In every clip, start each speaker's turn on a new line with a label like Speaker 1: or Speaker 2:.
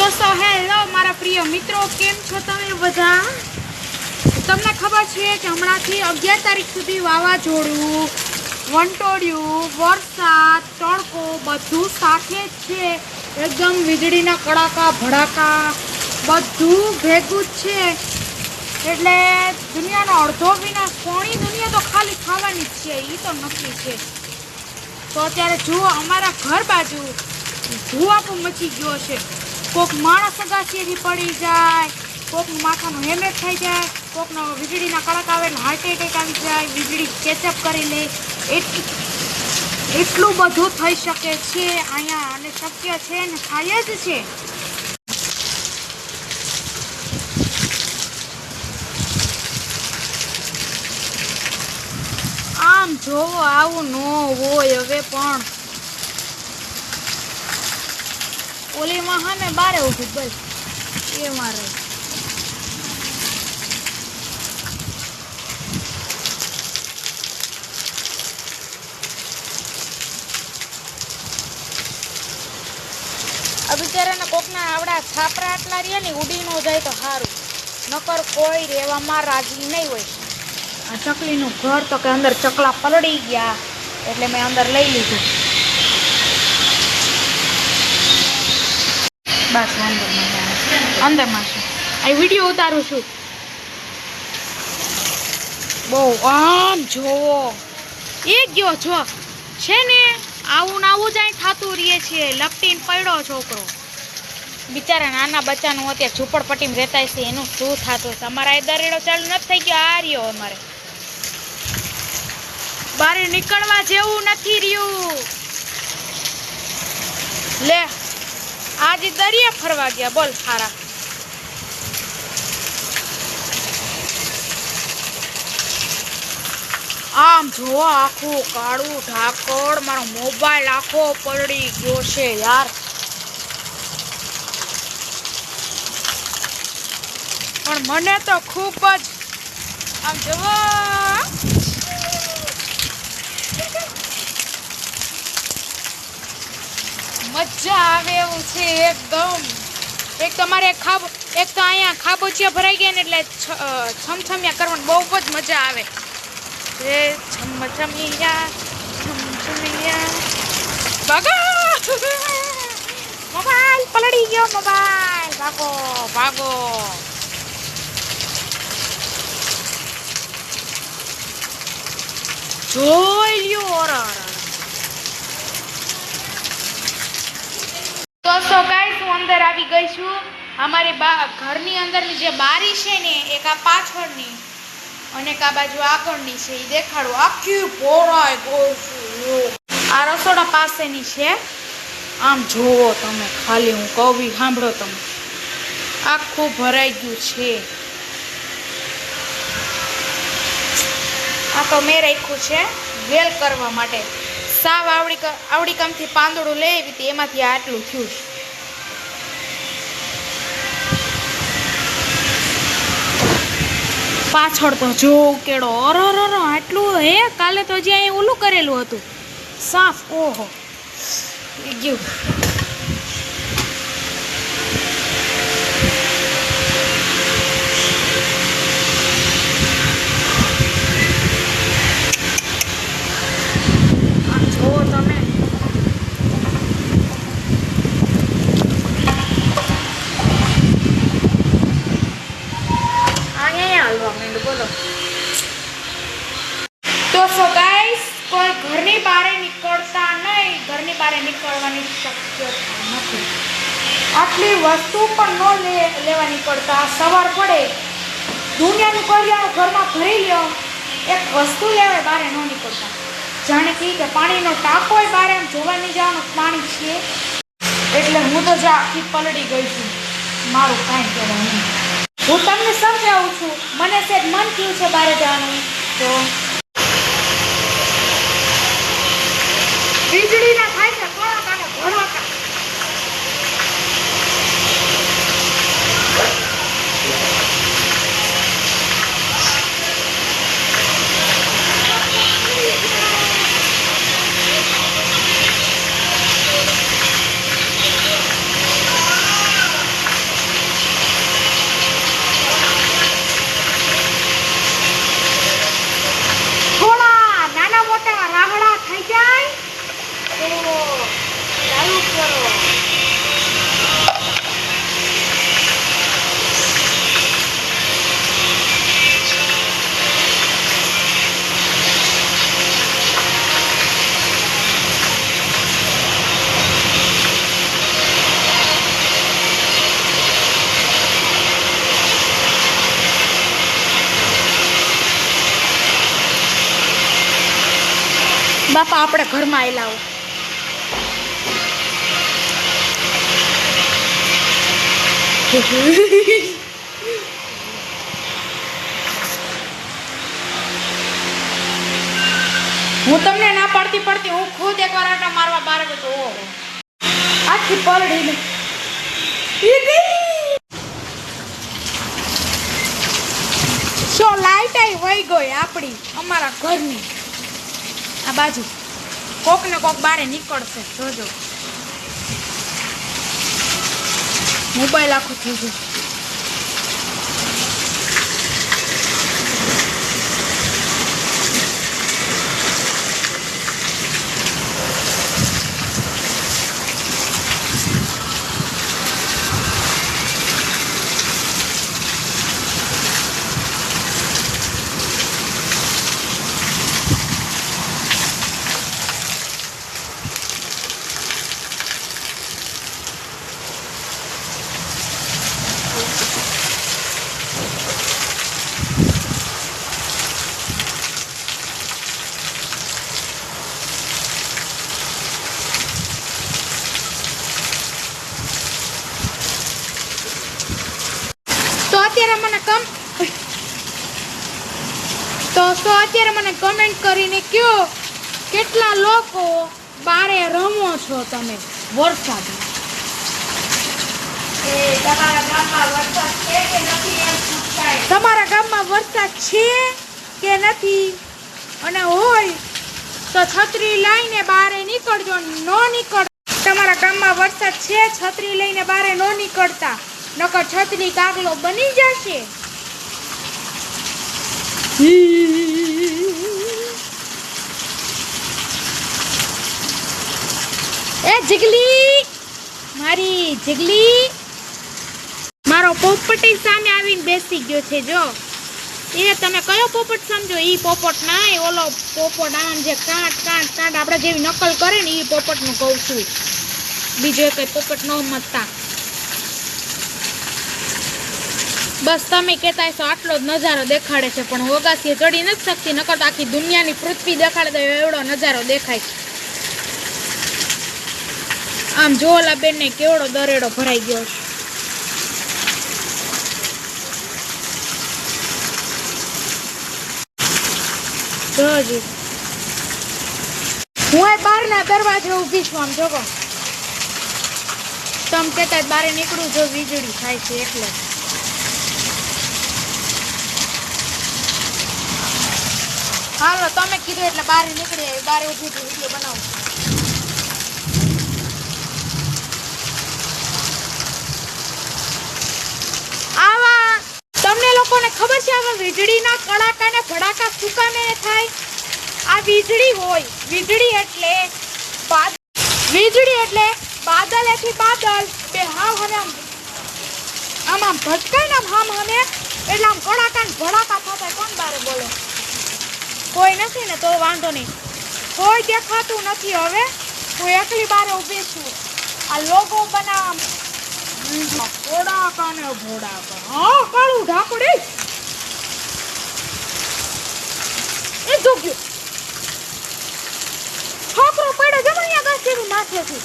Speaker 1: તો હેલો મારા પ્રિય મિત્રો, કેમ છો તમે બધા? તમને ખબર છે કે હમણાંથી 11 તારીખ સુધી વાવાઝોડું, વંટોળિયું, વરસાદ, તડકો બધું સાથે જ છે. એકદમ વીજળીના કડાકા ભડાકા બધું ભેગું જ છે. એટલે દુનિયાનો અડધો વિનાશ, કોણી દુનિયા તો ખાલી ખાવાની જ છે, એ તો નક્કી છે. તો અત્યારે જુઓ અમારા ઘર બાજુ ધુવાપો મચી ગયો છે. કોક માણસ અગાશીએથી પડી જાય, કોકનું માથાનું હેમેટ થઈ જાય, કોકનો વીજળીના કડાકા આવે એટલે હાર્ટ એટેક આવી જાય, વીજળી કેચઅપ કરી લે. એટલું બધું થઈ શકે છે અહીંયા, અને શક્ય છે ને થાય જ છે. આમ જોવો, આવું ન હોય હવે. પણ ઓલીમાં હા ને બારે ઉઠી બસ એ મારે આ બિચારાને કોકના આવડા છાપરા આટલા રહ્યા ને ઉડી ન જાય તો સારું, નકર કોઈ રહેવામાં રાજી નહીં હોય. આ ચકલીનું ઘર તો કે અંદર ચકલા પલળી ગયા એટલે મેં અંદર લઈ લીધું. બસ અંદરમાં છે. આ વિડીયો ઉતારું છું. બહુ આમ જોવો એ ગયો છો છે ને, આવું ને આવું જાય થતું રહીએ છીએ. લપટીને પડ્યો છોકરો બિચારા, નાના બચ્ચાનું અત્યારે ઝૂંપડપટ્ટીમાં રહેતા છે, એનું શું થતું છે? અમારા એ દરેડો ચાલુ નથી થઈ ગયો. આ રહ્યો અમારે બહાર નીકળવા જેવું નથી રહ્યું. લે આજે દરિયા ફરવા ગયા, બોલ ખારા. આમ જોવા આખું કાળું ઢાકડ, મારો મોબાઈલ આખો પલળી ગયો છે યાર. પણ મને તો ખૂબ જ આમ જોવા મજા આવે એવું છે એકદમ. એક તમારે એક તો અહીંયા ખાબોચિયા ભરાઈ ગયા ને એટલે છમછમિયા કરવાની બહુ જ મજા આવે. છમછમિયા ભાગો, મોબાઈલ પલળી ગયો, મોબાઈલ ભાગો ભાગો. જોઈ લ્યો. તો ગાઈસ, હું અંદર આવી ગઈ છું. અમારી ઘરની અંદરની જે બારી છે ને, એક આ પાછળની અને એક આ બાજુ આગળની છે, એ દેખાડું. આખી પોરાય ગઈ. આ રસોડા પાસેની છે. આમ જોવો તમે ખાલી, હું કવિ સાંભળો તમે, આખું ભરાઈ ગયું છે. આ તો મેં રાખ્યું છે વેલ કરવા માટે. સાવ આવડી કામથી પાંદડું લઈ આવી હતી, એમાંથી આટલું થયું છે. પાછળ તો જો ઉકેડો, અરર આટલું હે. કાલે તો હજી અહીં ઓલું કરેલું હતું સાફ. ઓહો એ ગયું. તો સો ગાઈસ, કોઈ ઘરની બહાર નીકળતા નહીં. ઘરની બહાર નીકળવાની શક્યતા નથી. આટલી વસ્તુ પણ ન લેવા નીકળતા. સવાર પડે દુનિયાનું કરિયાણું ઘરમાં ભરી લ્યો, એક વસ્તુ લેવા બહાર ન નીકળતા. જાણે કે પાણીનો ટાંકો હોય બહાર એમ જોવા નહીં જવાનું, પાણી છે. એટલે હું તો જે આખી પલળી ગઈ છું. મારું કાંઈ કહેવાય નહીં. હું તમને સમજાવું છું. મને સેજ મન થયું છે બહાર જવાનું, તો વીજળીના થાય છે કડાકા ને ભડાકા. બાપા આપણે ઘરમાં આવેલા હો. હું તમને ના પાડતી હું ખુદ એકવાર આટા મારવા બાર ગયો તો આખી પરડીને શો લાઈટ આઈ વહી ગઈ આપણી અમારા ઘરની આ બાજુ કોક ને કોક બારે નીકળશે જોજો મોબાઈલ આખું થઈ ગયું. અત્યારે મને કમેન્ટ કરીને કયો કેટલા લોકો બારે રમો છો તમે વરસાદમાં. તમારા ગામમાં વરસાદ છે કે નથી અને હોય તો છત્રી લઈને બારે નીકળજો. નો નીકળ તમારા ગામમાં વરસાદ છે છત્રી લઈને બારે નો નીકળતા નકર છત્રી કાગલો બની જશે. એ જીગલી મારી જીગલી મારો પોપટી સામે આવીને બેસી ગયો છે. જો એ તમે કયો પોપટ સમજો? ઈ પોપટ ના ઓલો પોપટ આમ જે કાંટ કાંટ કાંટ આપણે જેવી નકલ કરે ને ઈ પોપટ નું કહું છું. બીજો કઈ પોપટ ન મતતા. બસ તમે કહેતા હશો આટલો જ નજારો દેખાડે છે પણ ઓગાસીએ ચડી નથી શકતી નકર તો આખી દુનિયાની પૃથ્વી દેખાડે તો એવડો નજારો દેખાય. આમ જોલા બેન ને કેવડો દરેડો ભરાઈ ગયો છે. હું બહાર ના દરવાજે ઊભી છું. આમ જોકો તમ કહેતા બારે નીકળું જો વીજળી થાય છે એટલે. હાલો તમે કીધું એટલે બહાર નીકળી આવી. બહાર ઊભી છું વિડીયો બનાવું. આવા તમને લોકોને ખબર છે આવા વીજળીના કડાકા ને ભડાકા શું કામે થાય? આ વીજળી હોય. વીજળી એટલે બાદલેથી બાદલ બે હાવ હવે આમ ભટકાય ને આમ હમે એટલે આમ કડાકા ને ભડાકા થતા. કોણ બારે બોલે? કોઈ નથી ને તો વાંધો નહીં. કોઈ દેખાતું નથી. હવે હું એકલી બારે ઊભી છું. આ લોગો બનાવવા ભોડાકા ને ભોડાકા. હા કાળું ઢાકડી એ જોગ્યો છોકરો પડ્યો જમણિયા ગાસેનું માથેથી.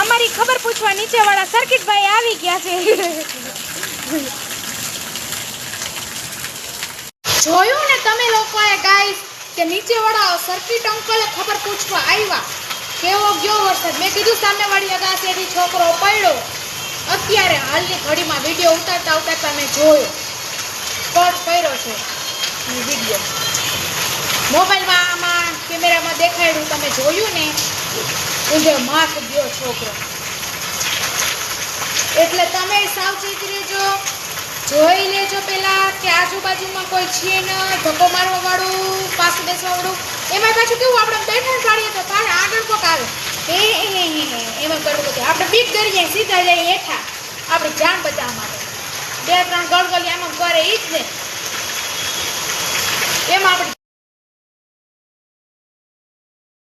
Speaker 1: અમારી ખબર પૂછવા નીચે વાળા સર્કિટ ભાઈ આવી ગયા છે. જોયું ને તમે લોકોએ ગાઈસ કે નીચે વાળા સર્કિટ અંકલે ખબર પૂછવા આવ્યા કેવો ગયો વરસાદ. મેં કીધું સામેવાળી અગાસેથી છોકરો પડ્યો. અત્યારે હાલની ઘડીમાં વિડીયો ઉતારતા મેં જોયો કટ કર્યો છે વિડીયો. મોબાઈલમાં આમાં કેમેરામાં દેખાડ્યું તમે જોયું ને ઊંધે માથ ગયો છોકરો. એટલે તમે સાવચેત રહેજો. જોઈ લેજો પેલા કે આજુબાજુમાં કોઈ છે ને ધક્કો મારવા વાળું પાછું બેસવા વાળું. એમાં પાછું કેવું આપણે બેઠા પાડીએ તો પાછળ આગળ કોક આવે એમાં કરવું બધું આપણે બીક કરી જાય સીધા જાય હેઠા આપણી જાન બચાવવા માટે. 2-3 ગળગલિયા આમાં કરે ઈ જ ને એમાં આપણે